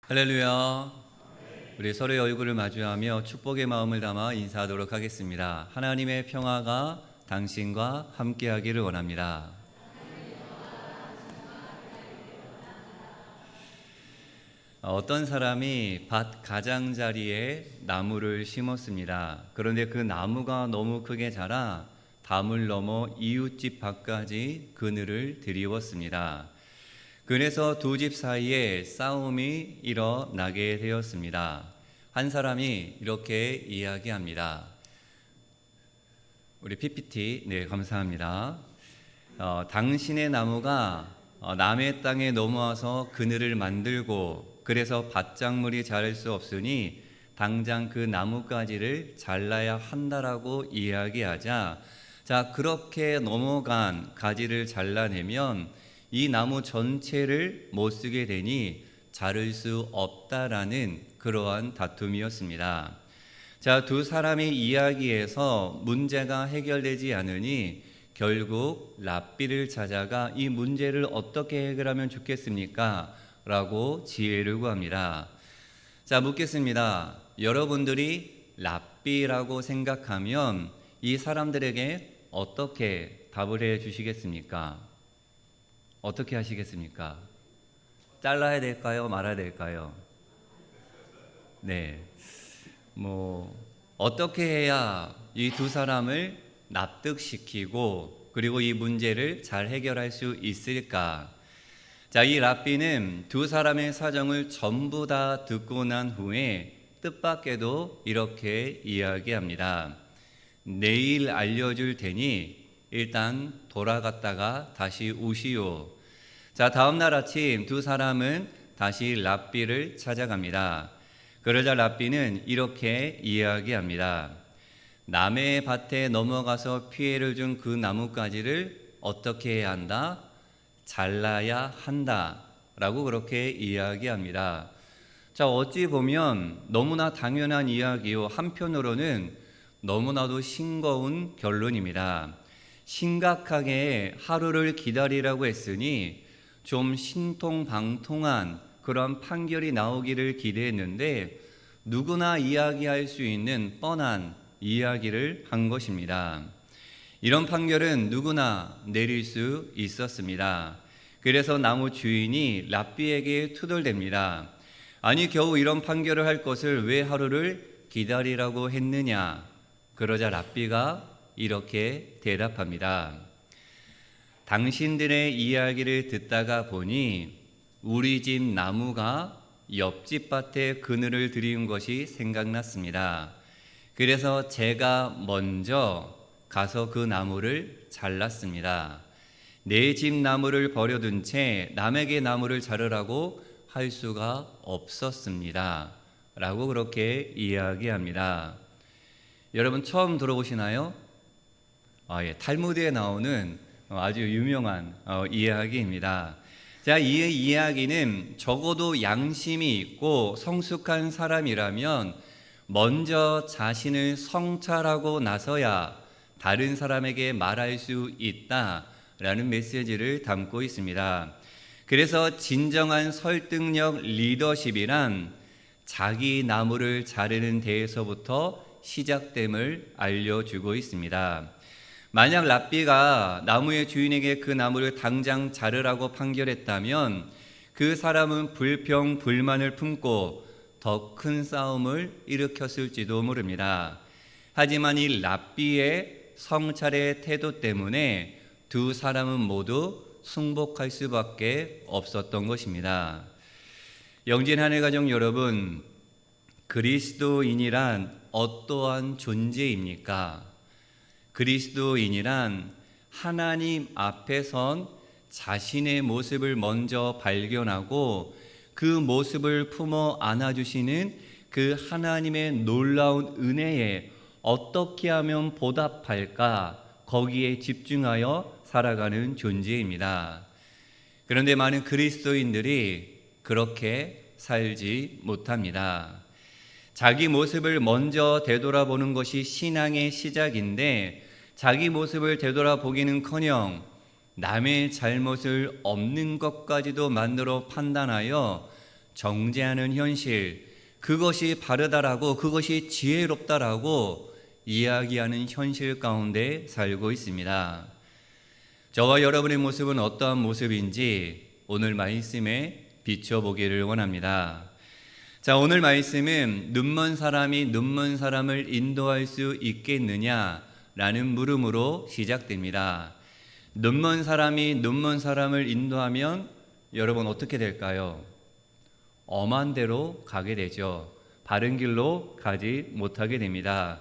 할렐루야. 우리 서로의 얼굴을 마주하며 축복의 마음을 담아 인사하도록 하겠습니다. 하나님의 평화가 당신과 함께하기를 원합니다. 어떤 사람이 밭 가장자리에 나무를 심었습니다. 그런데 그 나무가 너무 크게 자라 담을 넘어 이웃집 밭까지 그늘을 드리웠습니다. 그래서 두 집 사이에 싸움이 일어나게 되었습니다. 한 사람이 이렇게 이야기합니다. 우리 PPT, 네, 감사합니다. 당신의 나무가 남의 땅에 넘어와서 그늘을 만들고 그래서 밭작물이 자랄 수 없으니 당장 그 나뭇가지를 잘라야 한다라고 이야기하자, 자, 그렇게 넘어간 가지를 잘라내면 이 나무 전체를 못 쓰게 되니 자를 수 없다라는 그러한 다툼이었습니다. 자, 두 사람의 이야기에서 문제가 해결되지 않으니 결국 랍비를 찾아가 이 문제를 어떻게 해결하면 좋겠습니까? 라고 지혜를 구합니다. 자, 묻겠습니다. 여러분들이 랍비라고 생각하면 이 사람들에게 어떻게 답을 해 주시겠습니까? 어떻게 하시겠습니까? 잘라야 될까요? 말아야 될까요? 네. 어떻게 해야 이 두 사람을 납득시키고 그리고 이 문제를 잘 해결할 수 있을까? 자, 이 랍비는 두 사람의 사정을 전부 다 듣고 난 후에 뜻밖에도 이렇게 이야기합니다. 내일 알려줄 테니 일단 돌아갔다가 다시 오시오. 자, 다음날 아침 두 사람은 다시 랍비를 찾아갑니다. 그러자 랍비는 이렇게 이야기합니다. 남의 밭에 넘어가서 피해를 준 그 나뭇가지를 어떻게 해야 한다? 잘라야 한다 라고 그렇게 이야기합니다. 자, 어찌 보면 너무나 당연한 이야기요, 한편으로는 너무나도 싱거운 결론입니다. 심각하게 하루를 기다리라고 했으니 좀 신통방통한 그런 판결이 나오기를 기대했는데 누구나 이야기할 수 있는 뻔한 이야기를 한 것입니다. 이런 판결은 누구나 내릴 수 있었습니다. 그래서 나무 주인이 랍비에게 투덜댑니다. 아니, 겨우 이런 판결을 할 것을 왜 하루를 기다리라고 했느냐? 그러자 랍비가 이렇게 대답합니다. 당신들의 이야기를 듣다가 보니 우리 집 나무가 옆집 밭에 그늘을 들이운 것이 생각났습니다. 그래서 제가 먼저 가서 그 나무를 잘랐습니다. 내 집 나무를 버려둔 채 남에게 나무를 자르라고 할 수가 없었습니다. 라고 그렇게 이야기합니다. 여러분 처음 들어보시나요? 탈무드에 나오는 아주 유명한 이야기입니다. 자, 이 이야기는 적어도 양심이 있고 성숙한 사람이라면 먼저 자신을 성찰하고 나서야 다른 사람에게 말할 수 있다라는 메시지를 담고 있습니다. 그래서 진정한 설득력 리더십이란 자기 나무를 자르는 데에서부터 시작됨을 알려주고 있습니다. 만약 랍비가 나무의 주인에게 그 나무를 당장 자르라고 판결했다면 그 사람은 불평, 불만을 품고 더 큰 싸움을 일으켰을지도 모릅니다. 하지만 이 랍비의 성찰의 태도 때문에 두 사람은 모두 승복할 수밖에 없었던 것입니다. 영진 하늘가족 여러분, 그리스도인이란 어떠한 존재입니까? 그리스도인이란 하나님 앞에 선 자신의 모습을 먼저 발견하고 그 모습을 품어 안아주시는 그 하나님의 놀라운 은혜에 어떻게 하면 보답할까, 거기에 집중하여 살아가는 존재입니다. 그런데 많은 그리스도인들이 그렇게 살지 못합니다. 자기 모습을 먼저 되돌아보는 것이 신앙의 시작인데 자기 모습을 되돌아보기는커녕 남의 잘못을 없는 것까지도 만들어 판단하여 정죄하는 현실, 그것이 바르다라고, 그것이 지혜롭다라고 이야기하는 현실 가운데 살고 있습니다. 저와 여러분의 모습은 어떠한 모습인지 오늘 말씀에 비춰보기를 원합니다. 자, 오늘 말씀은 눈먼 사람이 눈먼 사람을 인도할 수 있겠느냐라는 물음으로 시작됩니다. 눈먼 사람이 눈먼 사람을 인도하면 여러분 어떻게 될까요? 엄한 데로 가게 되죠. 바른 길로 가지 못하게 됩니다.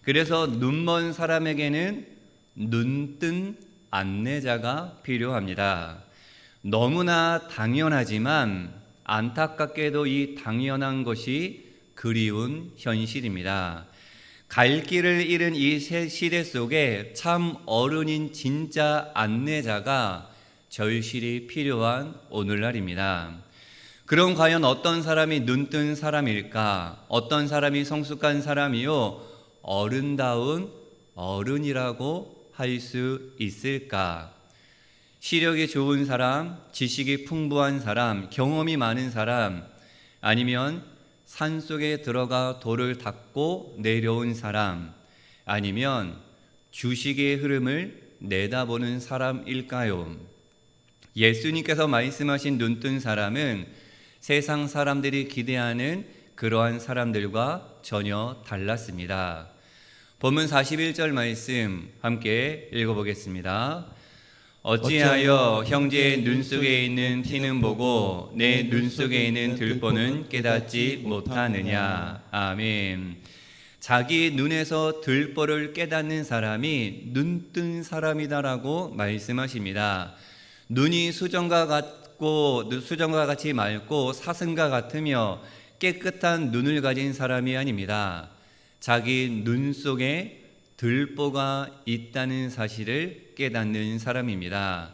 그래서 눈먼 사람에게는 눈뜬 안내자가 필요합니다. 너무나 당연하지만 안타깝게도 이 당연한 것이 그리운 현실입니다. 갈 길을 잃은 이 시대 속에 참 어른인 진짜 안내자가 절실히 필요한 오늘날입니다. 그럼 과연 어떤 사람이 눈뜬 사람일까? 어떤 사람이 성숙한 사람이요? 어른다운 어른이라고 할 수 있을까? 시력이 좋은 사람, 지식이 풍부한 사람, 경험이 많은 사람, 아니면 산속에 들어가 돌을 닦고 내려온 사람, 아니면 주식의 흐름을 내다보는 사람일까요? 예수님께서 말씀하신 눈뜬 사람은 세상 사람들이 기대하는 그러한 사람들과 전혀 달랐습니다. 본문 41절 말씀 함께 읽어보겠습니다. 어찌하여 형제의 눈 속에 있는 티는 보고 내 눈 속에 있는 들보는 깨닫지 못하느냐. 아멘. 자기 눈에서 들보를 깨닫는 사람이 눈뜬 사람이다라고 말씀하십니다. 눈이 수정과 같이 맑고 사슴과 같으며 깨끗한 눈을 가진 사람이 아닙니다. 자기 눈 속에 들보가 있다는 사실을 깨닫는 사람입니다.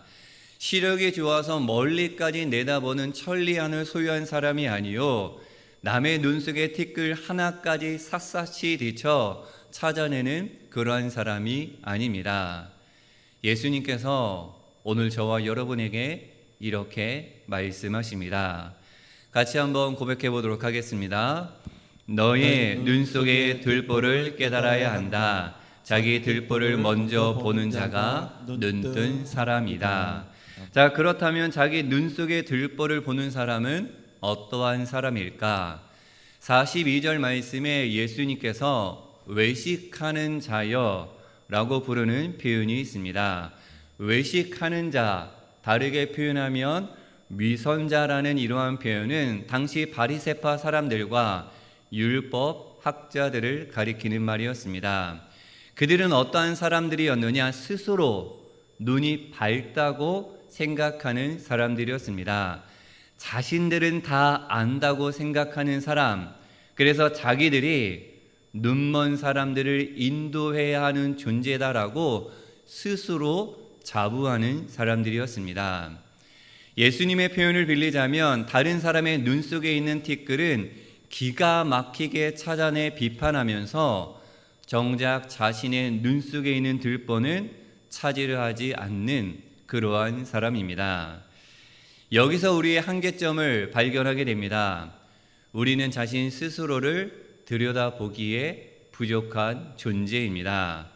시력이 좋아서 멀리까지 내다보는 천리안을 소유한 사람이 아니요, 남의 눈 속에 티끌 하나까지 샅샅이 뒤쳐 찾아내는 그러한 사람이 아닙니다. 예수님께서 오늘 저와 여러분에게 이렇게 말씀하십니다. 같이 한번 고백해 보도록 하겠습니다. 너의 눈 속의 들보를 깨달아야 한다. 자기 들보를 먼저 보는 자가 눈뜬 사람이다. 자, 그렇다면 자기 눈 속의 들보를 보는 사람은 어떠한 사람일까? 42절 말씀에 예수님께서 외식하는 자여 라고 부르는 표현이 있습니다. 외식하는 자, 다르게 표현하면 위선자라는 이러한 표현은 당시 바리새파 사람들과 율법 학자들을 가리키는 말이었습니다. 그들은 어떠한 사람들이었느냐? 스스로 눈이 밝다고 생각하는 사람들이었습니다. 자신들은 다 안다고 생각하는 사람, 그래서 자기들이 눈먼 사람들을 인도해야 하는 존재다라고 스스로 자부하는 사람들이었습니다. 예수님의 표현을 빌리자면 다른 사람의 눈 속에 있는 티끌은 기가 막히게 찾아내 비판하면서 정작 자신의 눈 속에 있는 들보는 차지를 하지 않는 그러한 사람입니다. 여기서 우리의 한계점을 발견하게 됩니다. 우리는 자신 스스로를 들여다보기에 부족한 존재입니다.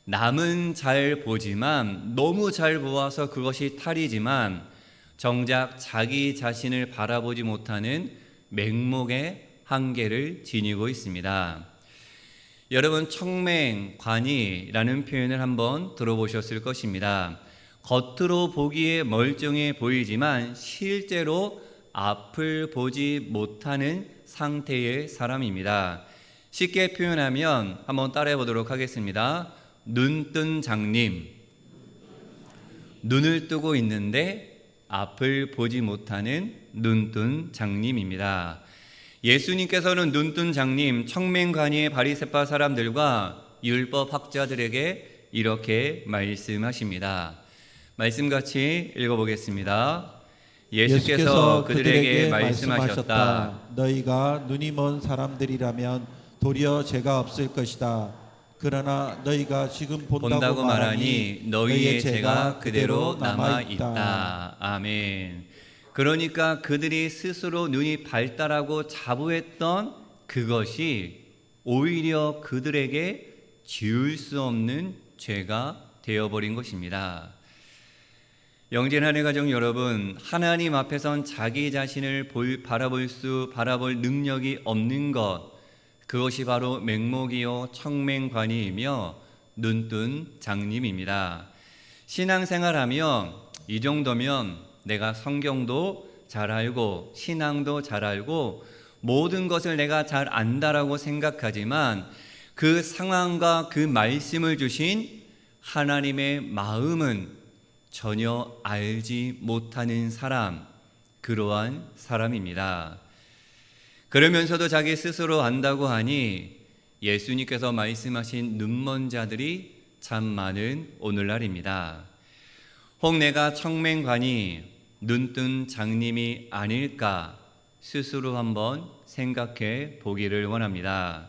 남은 잘 보지만, 너무 잘 보아서 그것이 탈이지만 정작 자기 자신을 바라보지 못하는 맹목의 한계를 지니고 있습니다. 여러분, 청맹관이라는 표현을 한번 들어보셨을 것입니다. 겉으로 보기에 멀쩡해 보이지만 실제로 앞을 보지 못하는 상태의 사람입니다. 쉽게 표현하면 한번 따라해 보도록 하겠습니다. 눈뜬 장님, 눈을 뜨고 있는데 앞을 보지 못하는 눈뜬 장님입니다. 예수님께서는 눈뜬 장님, 청맹관이의 바리새파 사람들과 율법 학자들에게 이렇게 말씀하십니다. 말씀 같이 읽어보겠습니다. 예수께서 그들에게 말씀하셨다. 너희가 눈이 먼 사람들이라면 도리어 죄가 없을 것이다. 그러나 너희가 지금 본다고 말하니 너희의 죄가 그대로 남아있다. 아멘. 그러니까 그들이 스스로 눈이 발달하고 자부했던 그것이 오히려 그들에게 지울 수 없는 죄가 되어버린 것입니다. 영진하늘 가족 여러분, 하나님 앞에선 자기 자신을 바라볼 능력이 없는 것, 그것이 바로 맹목이요 청맹관이이며 눈뜬 장님입니다. 신앙생활하며 이 정도면 내가 성경도 잘 알고 신앙도 잘 알고 모든 것을 내가 잘 안다라고 생각하지만 그 상황과 그 말씀을 주신 하나님의 마음은 전혀 알지 못하는 사람, 그러한 사람입니다. 그러면서도 자기 스스로 안다고 하니 예수님께서 말씀하신 눈먼 자들이 참 많은 오늘날입니다. 혹 내가 청맹관이 눈뜬 장님이 아닐까 스스로 한번 생각해 보기를 원합니다.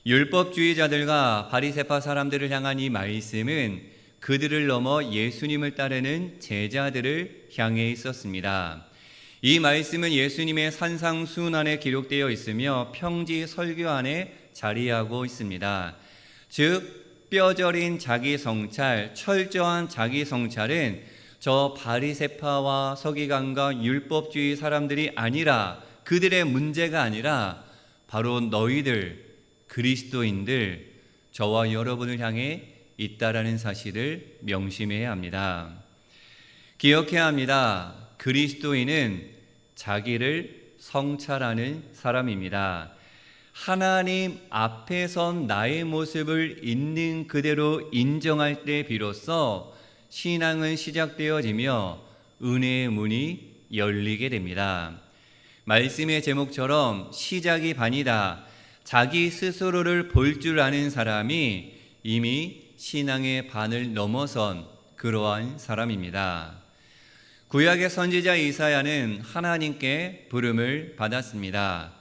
율법주의자들과 바리새파 사람들을 향한 이 말씀은 그들을 넘어 예수님을 따르는 제자들을 향해 있었습니다. 이 말씀은 예수님의 산상수훈안에 기록되어 있으며 평지 설교 안에 자리하고 있습니다. 즉 뼈저린 자기 성찰, 철저한 자기 성찰은 저 바리새파와 서기관과 율법주의 사람들이 아니라, 그들의 문제가 아니라 바로 너희들 그리스도인들, 저와 여러분을 향해 있다라는 사실을 명심해야 합니다. 기억해야 합니다. 그리스도인은 자기를 성찰하는 사람입니다. 하나님 앞에선 나의 모습을 있는 그대로 인정할 때 비로소 신앙은 시작되어지며 은혜의 문이 열리게 됩니다. 말씀의 제목처럼 시작이 반이다. 자기 스스로를 볼 줄 아는 사람이 이미 신앙의 반을 넘어선 그러한 사람입니다. 구약의 선지자 이사야는 하나님께 부름을 받았습니다.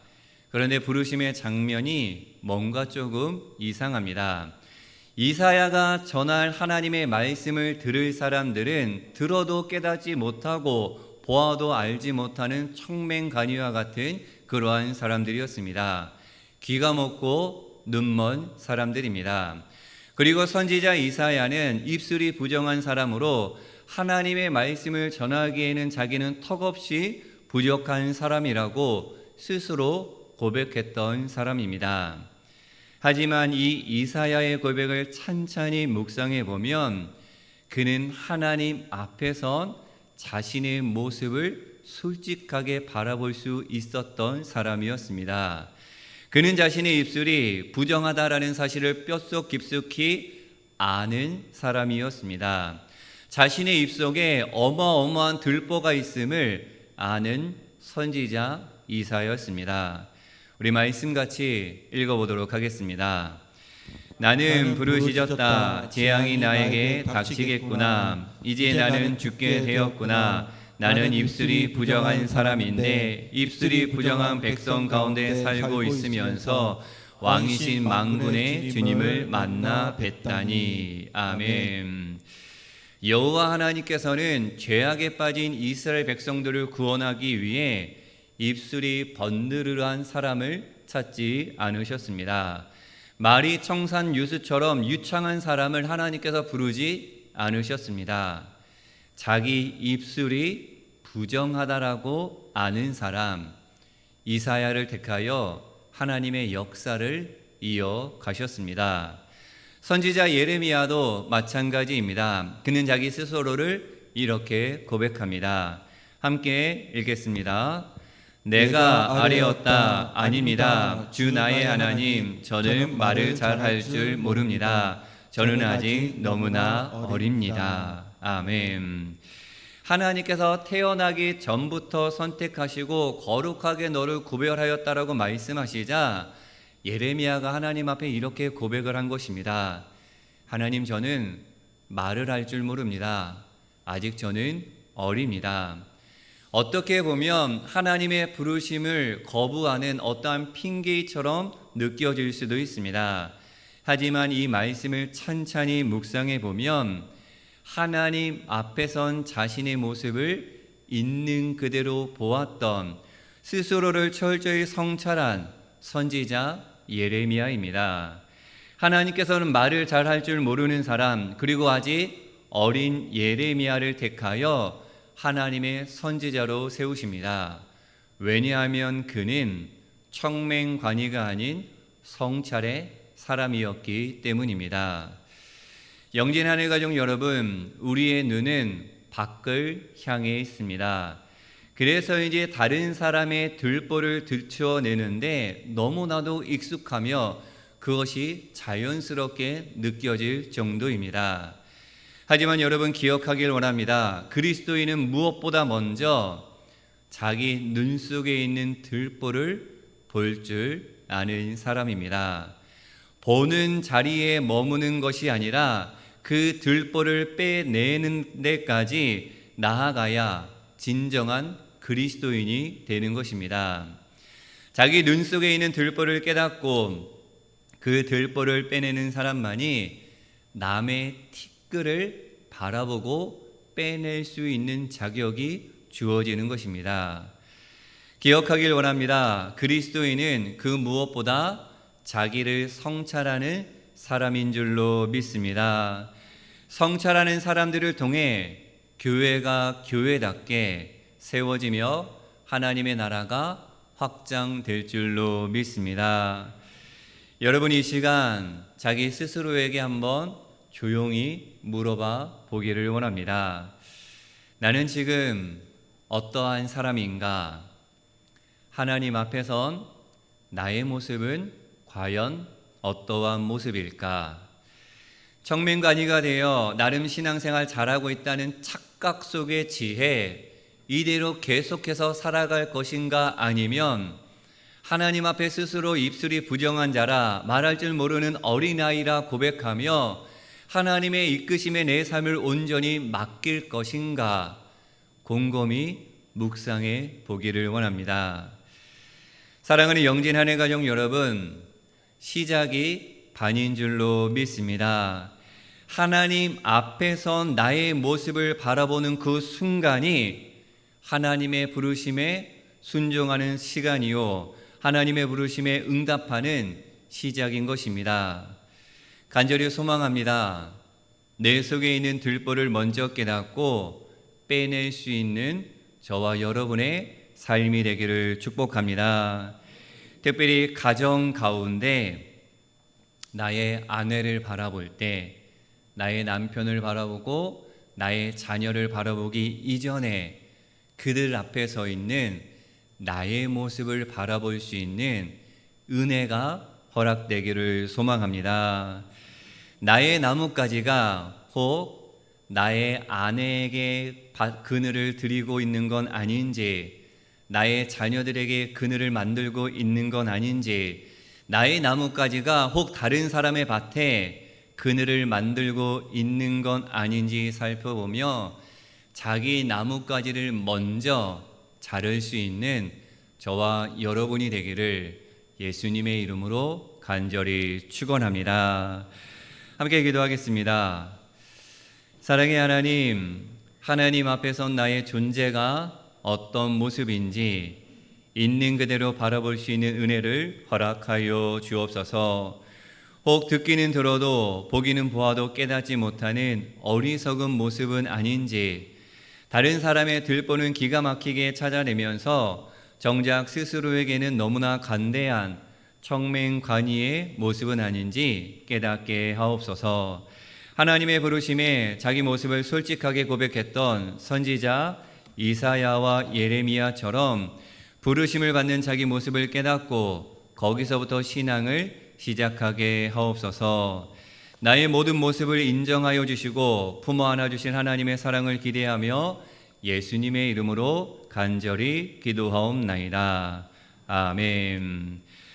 그런데 부르심의 장면이 뭔가 조금 이상합니다. 이사야가 전할 하나님의 말씀을 들을 사람들은 들어도 깨닫지 못하고 보아도 알지 못하는 청맹간이와 같은 그러한 사람들이었습니다. 귀가 먹고 눈먼 사람들입니다. 그리고 선지자 이사야는 입술이 부정한 사람으로 하나님의 말씀을 전하기에는 자기는 턱없이 부족한 사람이라고 스스로 고백했던 사람입니다. 하지만 이 이사야의 고백을 찬찬히 묵상해 보면 그는 하나님 앞에선 자신의 모습을 솔직하게 바라볼 수 있었던 사람이었습니다. 그는 자신의 입술이 부정하다라는 사실을 뼛속 깊숙이 아는 사람이었습니다. 자신의 입속에 어마어마한 들보가 있음을 아는 선지자 이사야였습니다. 우리 말씀 같이 읽어보도록 하겠습니다. 나는 부르짖었다. 재앙이 나에게 닥치겠구나. 이제 나는 죽게 되었구나. 나는 입술이 부정한 사람인데 입술이 부정한 백성 가운데 살고 있으면서 왕이신 만군의 주님을 만나 뵀다니. 아멘. 여호와 하나님께서는 죄악에 빠진 이스라엘 백성들을 구원하기 위해 입술이 번드르르한 사람을 찾지 않으셨습니다. 말이 청산 유수처럼 유창한 사람을 하나님께서 부르지 않으셨습니다. 자기 입술이 부정하다라고 아는 사람, 이사야를 택하여 하나님의 역사를 이어가셨습니다. 선지자 예레미야도 마찬가지입니다. 그는 자기 스스로를 이렇게 고백합니다. 함께 읽겠습니다. 내가 아뢰었다. 아닙니다. 주 나의 하나님, 저는 말을 잘할 줄 모릅니다. 저는 아직 너무나 어립니다. 아멘. 하나님께서 태어나기 전부터 선택하시고 거룩하게 너를 구별하였다라고 말씀하시자 예레미야가 하나님 앞에 이렇게 고백을 한 것입니다. 하나님, 저는 말을 할 줄 모릅니다. 아직 저는 어립니다. 어떻게 보면 하나님의 부르심을 거부하는 어떠한 핑계처럼 느껴질 수도 있습니다. 하지만 이 말씀을 찬찬히 묵상해 보면 하나님 앞에선 자신의 모습을 있는 그대로 보았던 스스로를 철저히 성찰한 선지자 예레미야입니다. 하나님께서는 말을 잘할 줄 모르는 사람, 그리고 아직 어린 예레미야를 택하여 하나님의 선지자로 세우십니다. 왜냐하면 그는 청맹관이가 아닌 성찰의 사람이었기 때문입니다. 영진하늘 가족 여러분, 우리의 눈은 밖을 향해 있습니다. 그래서 이제 다른 사람의 들보를 들추어내는데 너무나도 익숙하며 그것이 자연스럽게 느껴질 정도입니다. 하지만 여러분 기억하길 원합니다. 그리스도인은 무엇보다 먼저 자기 눈 속에 있는 들보를 볼 줄 아는 사람입니다. 보는 자리에 머무는 것이 아니라 그 들보를 빼내는 데까지 나아가야 진정한 그리스도인이 되는 것입니다. 자기 눈 속에 있는 들보를 깨닫고 그 들보를 빼내는 사람만이 남의 티끌을 바라보고 빼낼 수 있는 자격이 주어지는 것입니다. 기억하길 원합니다. 그리스도인은 그 무엇보다 자기를 성찰하는 사람인 줄로 믿습니다. 성찰하는 사람들을 통해 교회가 교회답게 세워지며 하나님의 나라가 확장될 줄로 믿습니다. 여러분 이 시간 자기 스스로에게 한번 조용히 물어봐 보기를 원합니다. 나는 지금 어떠한 사람인가? 하나님 앞에선 나의 모습은 과연 어떠한 모습일까? 청맹관이가 되어 나름 신앙생활 잘하고 있다는 착각 속의 지혜, 이대로 계속해서 살아갈 것인가? 아니면 하나님 앞에 스스로 입술이 부정한 자라 말할 줄 모르는 어린아이라 고백하며 하나님의 이끄심에 내 삶을 온전히 맡길 것인가? 곰곰이 묵상해 보기를 원합니다. 사랑하는 영진하늘 가족 여러분, 시작이 반인 줄로 믿습니다. 하나님 앞에서 나의 모습을 바라보는 그 순간이 하나님의 부르심에 순종하는 시간이요, 하나님의 부르심에 응답하는 시작인 것입니다. 간절히 소망합니다. 내 속에 있는 들보를 먼저 깨닫고 빼낼 수 있는 저와 여러분의 삶이 되기를 축복합니다. 특별히 가정 가운데 나의 아내를 바라볼 때, 나의 남편을 바라보고 나의 자녀를 바라보기 이전에 그들 앞에 서 있는 나의 모습을 바라볼 수 있는 은혜가 허락되기를 소망합니다. 나의 나뭇가지가 혹 나의 아내에게 그늘을 드리고 있는 건 아닌지, 나의 자녀들에게 그늘을 만들고 있는 건 아닌지, 나의 나뭇가지가 혹 다른 사람의 밭에 그늘을 만들고 있는 건 아닌지 살펴보며 자기 나뭇가지를 먼저 자를 수 있는 저와 여러분이 되기를 예수님의 이름으로 간절히 축원합니다. 함께 기도하겠습니다. 사랑의 하나님, 하나님 앞에선 나의 존재가 어떤 모습인지 있는 그대로 바라볼 수 있는 은혜를 허락하여 주옵소서. 혹 듣기는 들어도 보기는 보아도 깨닫지 못하는 어리석은 모습은 아닌지, 다른 사람의 들보는 기가 막히게 찾아내면서 정작 스스로에게는 너무나 간대한 청맹관이의 모습은 아닌지 깨닫게 하옵소서. 하나님의 부르심에 자기 모습을 솔직하게 고백했던 선지자 이사야와 예레미야처럼 부르심을 받는 자기 모습을 깨닫고 거기서부터 신앙을 시작하게 하옵소서. 나의 모든 모습을 인정하여 주시고 품어 안아 주신 하나님의 사랑을 기대하며 예수님의 이름으로 간절히 기도하옵나이다. 아멘.